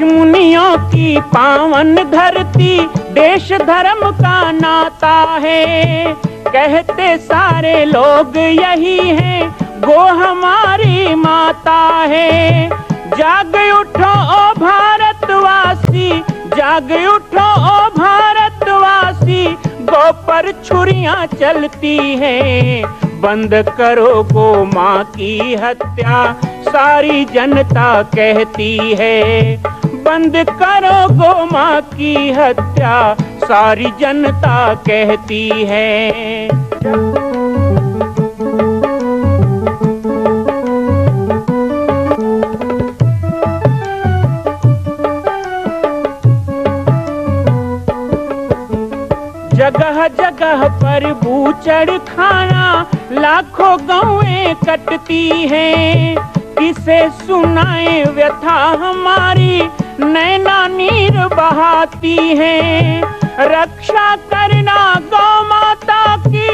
ऋषि मुनियों की पावन धरती, देश धर्म का नाता है। कहते सारे लोग यही हैं, गो हमारी माता है। जाग उठो ओ भारतवासी, जाग उठो ओ भारतवासी, गो पर छुरियां चलती हैं। बंद करो गो माँ की हत्या, सारी जनता कहती है। बंद करो गो माँ की हत्या, सारी जनता कहती है। जगह जगह पर बूचड़ खाना, लाखों गौएं कटती हैं। किसे सुनाए व्यथा हमारी, नैना नीर बहाती हैं। रक्षा करना गौ माता की,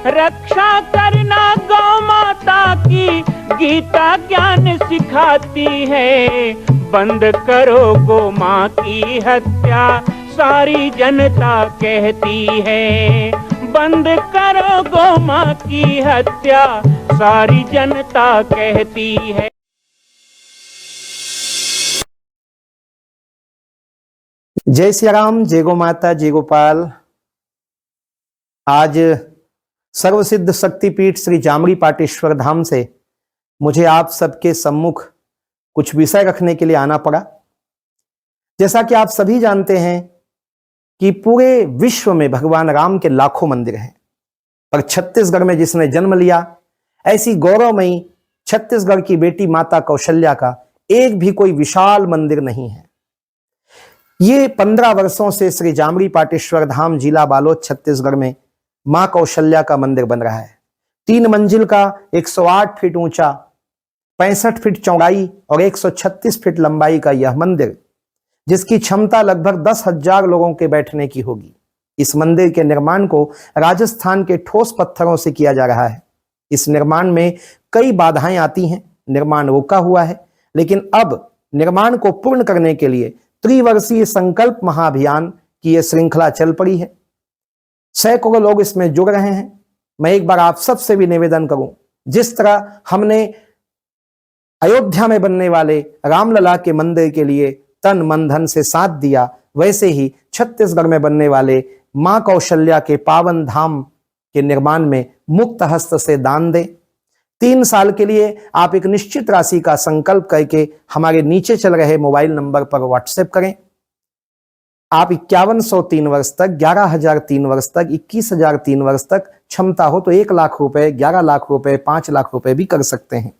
रक्षा करना गौ माता की, गीता ज्ञान सिखाती है। बंद करो गो माँ की हत्या, सारी जनता कहती है। बंद करो गो माँ की हत्या, सारी जनता कहती है। जय श्री राम, जय गो माता, जय गोपाल। आज सर्वसिद्ध शक्तिपीठ श्री जामरी पाटेश्वर धाम से मुझे आप सबके सम्मुख कुछ विषय रखने के लिए आना पड़ा। जैसा कि आप सभी जानते हैं कि पूरे विश्व में भगवान राम के लाखों मंदिर हैं, पर छत्तीसगढ़ में जिसने जन्म लिया, ऐसी गौरवमयी छत्तीसगढ़ की बेटी माता कौशल्या का एक भी कोई विशाल मंदिर नहीं है। ये 15 वर्षों से श्री जामरी पाटेश्वर धाम, जिला बालोद, छत्तीसगढ़ में मां कौशल्या का मंदिर बन रहा है। 3 मंजिल का 108 फीट ऊंचा, 65 फीट चौड़ाई और 136 फीट लंबाई का यह मंदिर, जिसकी क्षमता लगभग 10,000 लोगों के बैठने की होगी। इस मंदिर के निर्माण को राजस्थान के ठोस पत्थरों से किया जा रहा है। इस निर्माण में कई बाधाएं आती हैं, निर्माण रुका हुआ है, लेकिन अब निर्माण को पूर्ण करने के लिए त्रिवर्षीय संकल्प महाअभियान की यह श्रृंखला चल पड़ी है। सैकड़ों लोग इसमें जुड़ रहे हैं। मैं एक बार आप सबसे भी निवेदन करूं, जिस तरह हमने अयोध्या में बनने वाले रामलला के मंदिर के लिए तन मन धन से साथ दिया, वैसे ही छत्तीसगढ़ में बनने वाले मां कौशल्या के पावन धाम के निर्माण में मुक्त हस्त से दान दें। 3 साल के लिए आप एक निश्चित राशि का संकल्प करके हमारे नीचे चल रहे मोबाइल नंबर पर व्हाट्सएप करें। आप 5103 वर्ष तक, 11,003 वर्ष तक, 21,003 वर्ष तक, क्षमता हो तो 1 लाख रुपए, 11 लाख रुपए, 5 लाख रुपए भी कर सकते हैं।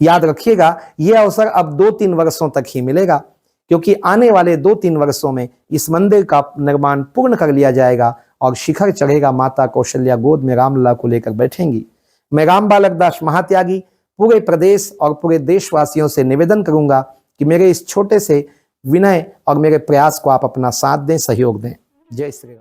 याद रखिएगा, यह अवसर अब 2-3 वर्षों तक ही मिलेगा, क्योंकि आने वाले 2-3 वर्षों में इस मंदिर का निर्माण पूर्ण कर लिया जाएगा और शिखर चढ़ेगा। माता कौशल्या गोद में रामलला को लेकर बैठेंगी। मैं राम बालक दास महात्यागी पूरे प्रदेश और पूरे देशवासियों से निवेदन करूंगा कि मेरे इस छोटे से विनय और मेरे प्रयास को आप अपना साथ दें, सहयोग दें। जय श्री राम।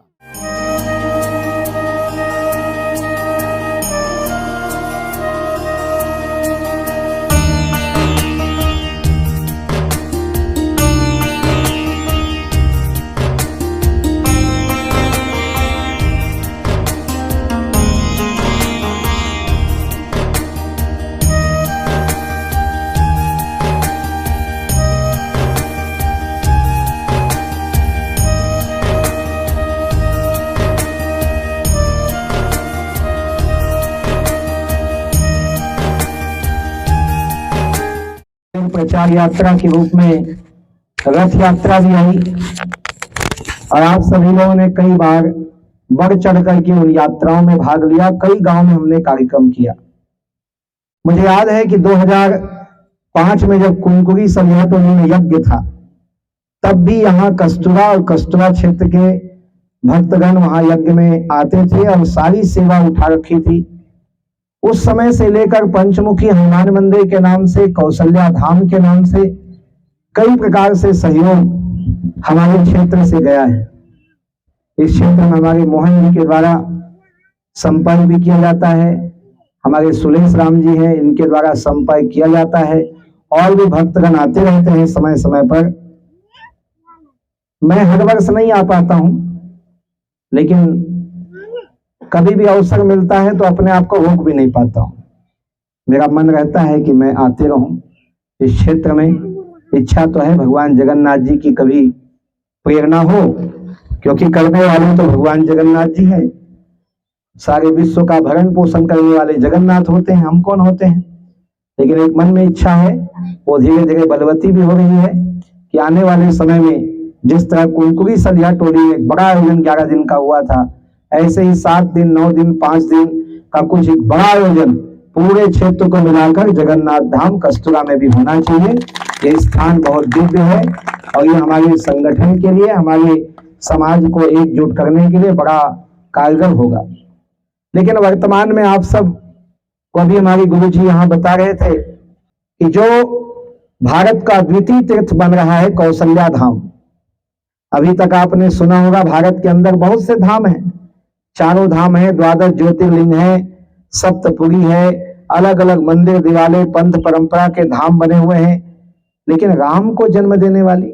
प्रचार यात्रा के रूप में रथ यात्रा भी आई और आप सभी लोगों ने कई बार बढ़ चढ़ करके उन यात्राओं में भाग लिया। कई गांव में हमने कार्यक्रम किया। मुझे याद है कि 2005 में जब कुनकुरी संध्याटोली में यज्ञ था, तब भी यहाँ कस्तूरा और कस्तूरा क्षेत्र के भक्तगण वहां यज्ञ में आते थे और सारी सेवा उठा रखी थी। उस समय से लेकर पंचमुखी हनुमान मंदिर के नाम से, कौशल्या धाम के नाम से कई प्रकार से सहयोग हमारे क्षेत्र से गया है। इस क्षेत्र में हमारे मोहन जी के द्वारा संपर्क भी किया जाता है, हमारे सुलेश राम जी हैं, इनके द्वारा संपर्क किया जाता है और भी भक्तगण आते रहते हैं समय समय पर। मैं हर वर्ष नहीं आ पाता हूं, लेकिन कभी भी अवसर मिलता है तो अपने आप को रोक भी नहीं पाता हूं। मेरा मन रहता है कि मैं आते रहूं इस क्षेत्र में। इच्छा तो है भगवान जगन्नाथ जी की कभी प्रेरणा हो, क्योंकि करने वाले तो भगवान जगन्नाथ जी हैं। सारे विश्व का भरण पोषण करने वाले जगन्नाथ होते हैं, हम कौन होते हैं। लेकिन एक मन में इच्छा है, वो धीरे धीरे बलवती भी हो रही है कि आने वाले समय में जिस तरह कुनकुरी सलिया टोली में एक बड़ा आयोजन 11 दिन का हुआ था, ऐसे ही 7 दिन 9 दिन 5 दिन का कुछ एक बड़ा आयोजन पूरे क्षेत्र को मिलाकर जगन्नाथ धाम कस्तूरा में भी होना चाहिए। ये स्थान बहुत दिव्य है और ये हमारे संगठन के लिए, हमारे समाज को एकजुट करने के लिए बड़ा कारगर होगा। लेकिन वर्तमान में आप सब को अभी हमारे गुरु जी यहाँ बता रहे थे कि जो भारत का द्वितीय तीर्थ बन रहा है कौशल्या धाम। अभी तक आपने सुना होगा भारत के अंदर बहुत से धाम हैं, चारों धाम है, 12 ज्योतिर्लिंग है, सप्तपुरी है, अलग अलग मंदिर दिवाले पंथ परंपरा के धाम बने हुए हैं। लेकिन राम को जन्म देने वाली,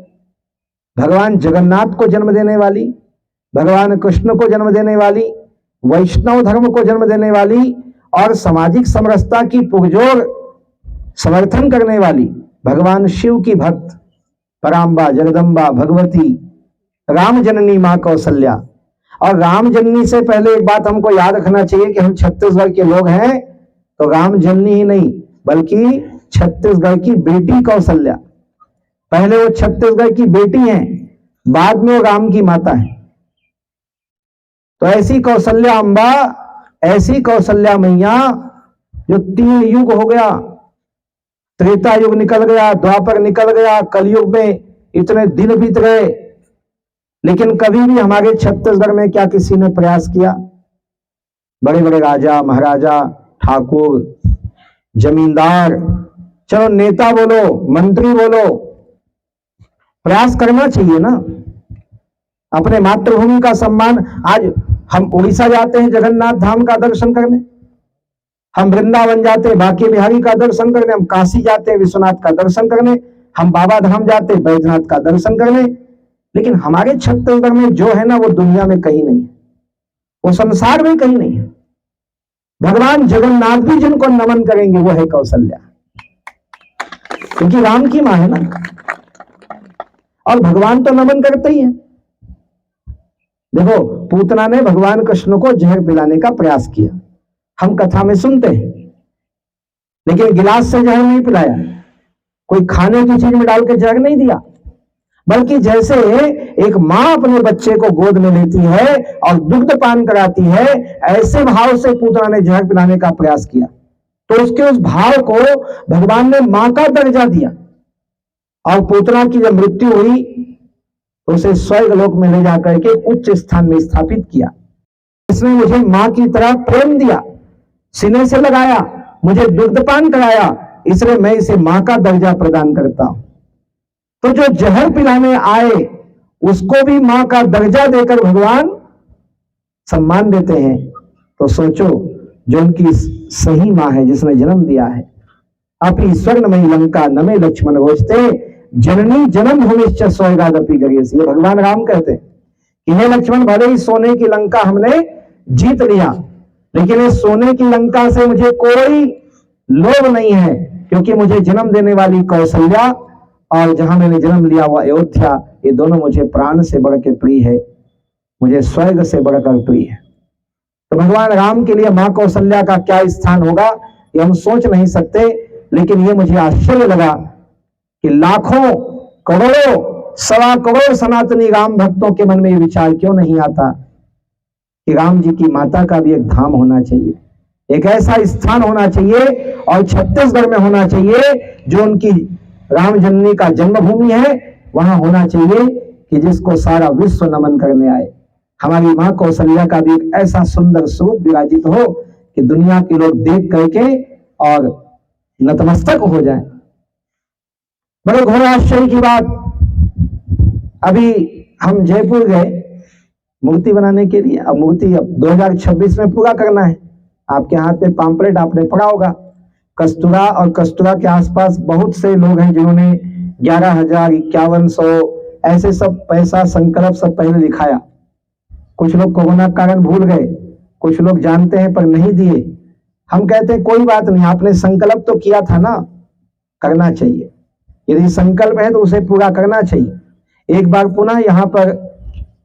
भगवान जगन्नाथ को जन्म देने वाली, भगवान कृष्ण को जन्म देने वाली, वैष्णव धर्म को जन्म देने वाली और सामाजिक समरसता की पुरजोर समर्थन करने वाली भगवान शिव की भक्त पराम्बा जगदम्बा भगवती राम जननी मां कौशल्या। और राम जननी से पहले एक बात हमको याद रखना चाहिए कि हम छत्तीसगढ़ के लोग हैं, तो राम जननी ही नहीं बल्कि छत्तीसगढ़ की बेटी कौशल्या। पहले वो छत्तीसगढ़ की बेटी हैं, बाद में वो राम की माता है। तो ऐसी कौशल्या अम्बा, ऐसी कौशल्या मैया जो 3 युग हो गया, त्रेता युग निकल गया, द्वापर निकल गया, कलयुग में इतने दिन बीत गए, लेकिन कभी भी हमारे छत्तीसगढ़ में क्या किसी ने प्रयास किया? बड़े बड़े राजा महाराजा ठाकुर जमींदार, चलो नेता बोलो मंत्री बोलो, प्रयास करना चाहिए ना अपने मातृभूमि का सम्मान। आज हम उड़ीसा जाते हैं जगन्नाथ धाम का दर्शन करने, हम वृंदावन जाते हैं बांके बिहारी का दर्शन करने, हम काशी जाते हैं विश्वनाथ का दर्शन करने, हम बाबा धाम जाते हैं बैजनाथ का दर्शन करने। लेकिन हमारे छत्तीसगढ़ में जो है ना वो दुनिया में कहीं नहीं है, वो संसार में कहीं नहीं है। भगवान जगन्नाथ भी जिनको नमन करेंगे वो है कौशल्या, क्योंकि राम की मां है ना, और भगवान तो नमन करते ही है। देखो पूतना ने भगवान कृष्ण को जहर पिलाने का प्रयास किया, हम कथा में सुनते हैं, लेकिन गिलास से जहर नहीं पिलाया, कोई खाने की चीज में डाल के जहर नहीं दिया, बल्कि जैसे एक मां अपने बच्चे को गोद में लेती है और दुग्ध पान कराती है, ऐसे भाव से पूतना ने जहर पिलाने का प्रयास किया। तो उसके उस भाव को भगवान ने मां का दर्जा दिया, और पूतना की जब मृत्यु हुई तो उसे स्वर्ग लोक में ले जाकर के उच्च स्थान में स्थापित किया। इसने मुझे मां की तरह प्रेम दिया, सीने से लगाया, मुझे दुग्धपान कराया, इसलिए मैं इसे मां का दर्जा प्रदान करता हूं। तो जो जहर पिलाने आए उसको भी मां का दर्जा देकर भगवान सम्मान देते हैं। तो सोचो जो उनकी सही मां है, जिसने जन्म दिया है, अपनी स्वर्णमयी लंका नमे लक्ष्मण रोचते जननी जन्म भूमिश्च स्वर्गादपि गरीयसी। ये भगवान राम कहते हैं कि हे लक्ष्मण, भले ही सोने की लंका हमने जीत लिया, लेकिन इस सोने की लंका से मुझे कोई लोभ नहीं है, क्योंकि मुझे जन्म देने वाली कौशल्या और जहां मैंने जन्म लिया हुआ अयोध्या, ये दोनों मुझे प्राण से बढ़ के प्रिय है, मुझे स्वर्ग से बढ़कर प्रिय है। तो भगवान राम के लिए मां कौशल्या का क्या स्थान होगा ये हम सोच नहीं सकते। लेकिन ये मुझे आश्चर्य लगा कि लाखों करोड़ों सवा करोड़ सनातनी राम भक्तों के मन में ये विचार क्यों नहीं आता कि राम जी की माता का भी एक धाम होना चाहिए, एक ऐसा स्थान होना चाहिए, और छत्तीसगढ़ में होना चाहिए जो उनकी राम जननी का जन्मभूमि है, वहां होना चाहिए कि जिसको सारा विश्व नमन करने आए। हमारी मां कौशल्या का भी एक ऐसा सुंदर स्वरूप विराजित हो कि दुनिया के लोग देख करके और नतमस्तक हो जाए। बड़े घोर आश्चर्य की बात, अभी हम जयपुर गए मूर्ति बनाने के लिए। अब मूर्ति अब 2026 में पूरा करना है। आपके हाथ में पाम्पलेट आपने पढ़ा होगा, कस्तूरा और कस्तूरा के आसपास बहुत से लोग हैं जिन्होंने 11,000, 5100 ऐसे सब पैसा संकल्प सब पहले दिखाया। कुछ लोग कोरोना के कारण भूल गए, कुछ लोग जानते हैं पर नहीं दिए। हम कहते हैं कोई बात नहीं, आपने संकल्प तो किया था ना, करना चाहिए। यदि संकल्प है तो उसे पूरा करना चाहिए। एक बार पुनः यहाँ पर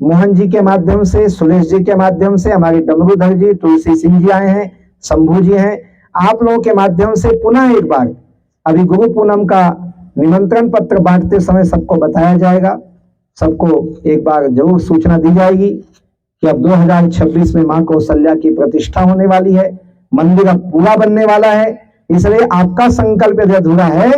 मोहन जी के माध्यम से, सुरेश जी के माध्यम से, हमारे डमरूधर जी, तुलसी सिंह जी आए हैं, शंभू जी हैं, आप लोगों के माध्यम से पुनः एक बार अभी गुरु पूनम का निमंत्रण पत्र बांटते समय सबको बताया जाएगा। सबको एक बार जरूर सूचना दी जाएगी कि अब 2026 में मां कौशल्या की प्रतिष्ठा होने वाली है, मंदिर अब पूरा बनने वाला है। इसलिए आपका संकल्प यदि अधूरा है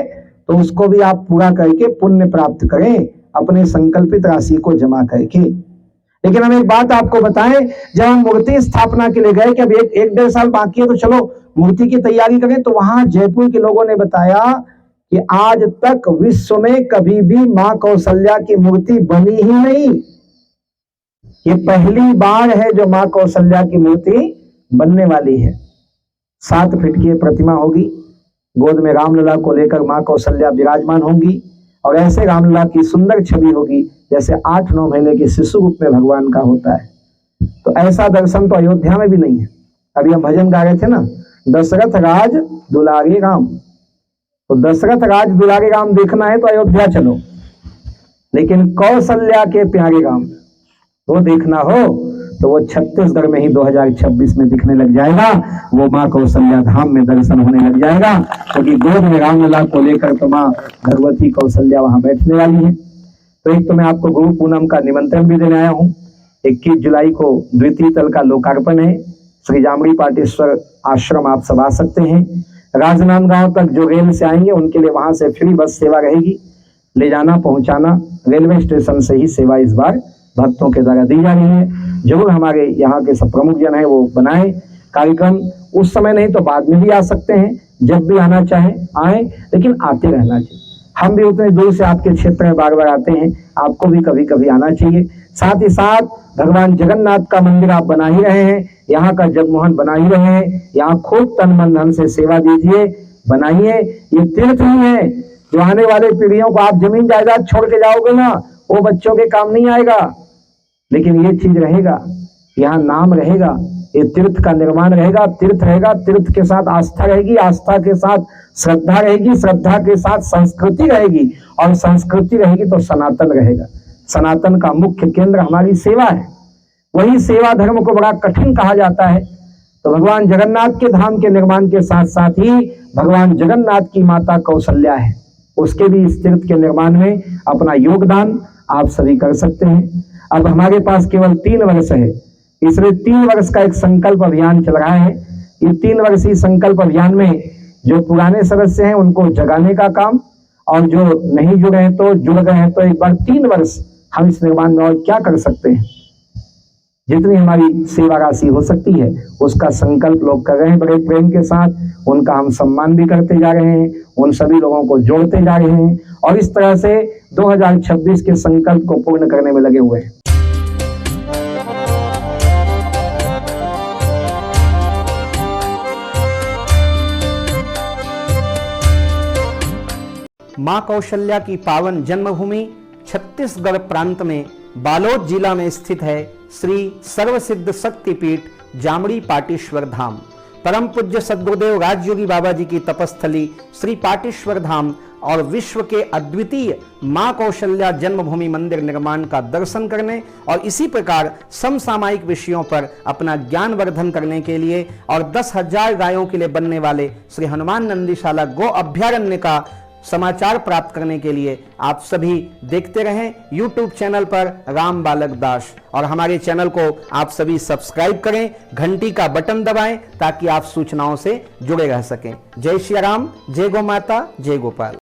तो उसको भी आप पूरा करके पुण्य प्राप्त करें, अपने संकल्पित राशि को जमा करके। लेकिन हम एक बात आपको बताएं, जब हम मूर्ति स्थापना के लिए गए कि अब एक 1.5 साल बाकी है तो चलो मूर्ति की तैयारी करें, तो वहां जयपुर के लोगों ने बताया कि आज तक विश्व में कभी भी मां कौशल्या की मूर्ति बनी ही नहीं। ये पहली बार है जो मां कौशल्या की मूर्ति बनने वाली है। 7 फीट की प्रतिमा होगी, गोद में रामलला को लेकर मां कौशल्या विराजमान होंगी और ऐसे रामलला की सुंदर छवि होगी जैसे 8-9 महीने के शिशु रूप में भगवान का होता है। तो ऐसा दर्शन तो अयोध्या में भी नहीं है। अभी हम भजन गा रहे थे ना, दशरथ राज दुलारे राम, तो दशरथ राज दुलारे राम देखना है तो अयोध्या चलो, लेकिन कौशल्या के प्यारे राम वो देखना हो तो वो छत्तीसगढ़ में ही 2026 में दिखने लग जाएगा। वो मां कौशल्या धाम में दर्शन होने लग जाएगा, क्योंकि गोद में रामलला को लेकर तो मां भगवती कौशल्या वहां बैठने वाली है। तो एक तो मैं आपको गुरु पूनम का निमंत्रण भी देने आया हूँ। 21 जुलाई को द्वितीय तल का लोकार्पण है। श्री जामड़ी पाटेश्वर आश्रम आप सब आ सकते हैं। राजनांदगांव तक जो रेल से आएंगे उनके लिए वहां से फ्री बस सेवा रहेगी, ले जाना पहुंचाना रेलवे स्टेशन से ही सेवा इस बार भक्तों के द्वारा दी जा रही है। जरूर हमारे यहाँ के सब प्रमुख जन है वो बनाए कार्यक्रम, उस समय नहीं तो बाद में भी आ सकते हैं, जब भी आना चाहे आए, लेकिन आते रहना चाहिए। हम भी उतने दूर से आपके क्षेत्र में बार बार आते हैं, आपको भी कभी कभी आना चाहिए। साथ ही साथ भगवान जगन्नाथ का मंदिर आप बना ही रहे हैं, यहाँ का जगमोहन बना ही रहे हैं, यहाँ खूब तन मन धन से सेवा दीजिए, बनाइए। ये तीर्थ ही है जो आने वाले पीढ़ियों को आप जमीन जायदाद छोड़ के जाओगे ना, वो बच्चों के काम नहीं आएगा, लेकिन ये चीज रहेगा, यहाँ नाम रहेगा, ये तीर्थ का निर्माण रहेगा, तीर्थ रहेगा, तीर्थ के साथ आस्था रहेगी, आस्था के साथ श्रद्धा रहेगी, श्रद्धा के साथ संस्कृति रहेगी, और संस्कृति रहेगी तो सनातन रहेगा। सनातन का मुख्य केंद्र हमारी सेवा है, वही सेवा धर्म को बड़ा कठिन कहा जाता है। तो भगवान जगन्नाथ के धाम के निर्माण के साथ साथ ही भगवान जगन्नाथ की माता कौशल्या है, उसके भी इस तीर्थ के निर्माण में अपना योगदान आप सभी कर सकते हैं। अब हमारे पास केवल 3 वर्ष है, इसलिए 3 वर्ष का एक संकल्प अभियान चल रहा है। ये 3 वर्षीय संकल्प अभियान में जो पुराने सदस्य हैं उनको जगाने का काम, और जो नहीं जुड़े हैं तो जुड़ गए हैं तो एक बार 3 वर्ष हम इस निर्माण में और क्या कर सकते हैं, जितनी हमारी सेवा राशि हो सकती है उसका संकल्प लोग कर रहे हैं बड़े प्रेम के साथ। उनका हम सम्मान भी करते जा रहे हैं, उन सभी लोगों को जोड़ते जा रहे हैं, और इस तरह से 2026 के संकल्प को पूर्ण करने में लगे हुए हैं। मां कौशल्या की पावन जन्मभूमि छत्तीसगढ़ प्रांत में बालोद जिला में स्थित है श्री सर्वसिद्ध शक्तिपीठ जामड़ी पाटेश्वर धाम। परम पूज्य सद्गुरुदेव राजयोगी बाबा जी की तपस्थली श्री पाटेश्वर धाम और विश्व के अद्वितीय मां कौशल्या जन्मभूमि मंदिर निर्माण का दर्शन करने और इसी प्रकार समसामयिक विषयों पर अपना ज्ञान वर्धन करने के लिए और 10,000 गायों के लिए बनने वाले श्री हनुमान नंदीशाला गो अभ्यारण्य का समाचार प्राप्त करने के लिए आप सभी देखते रहें YouTube चैनल पर राम बालक दास, और हमारे चैनल को आप सभी सब्सक्राइब करें, घंटी का बटन दबाएं ताकि आप सूचनाओं से जुड़े रह सकें। जय श्री राम, जय गौ माता, जय गोपाल।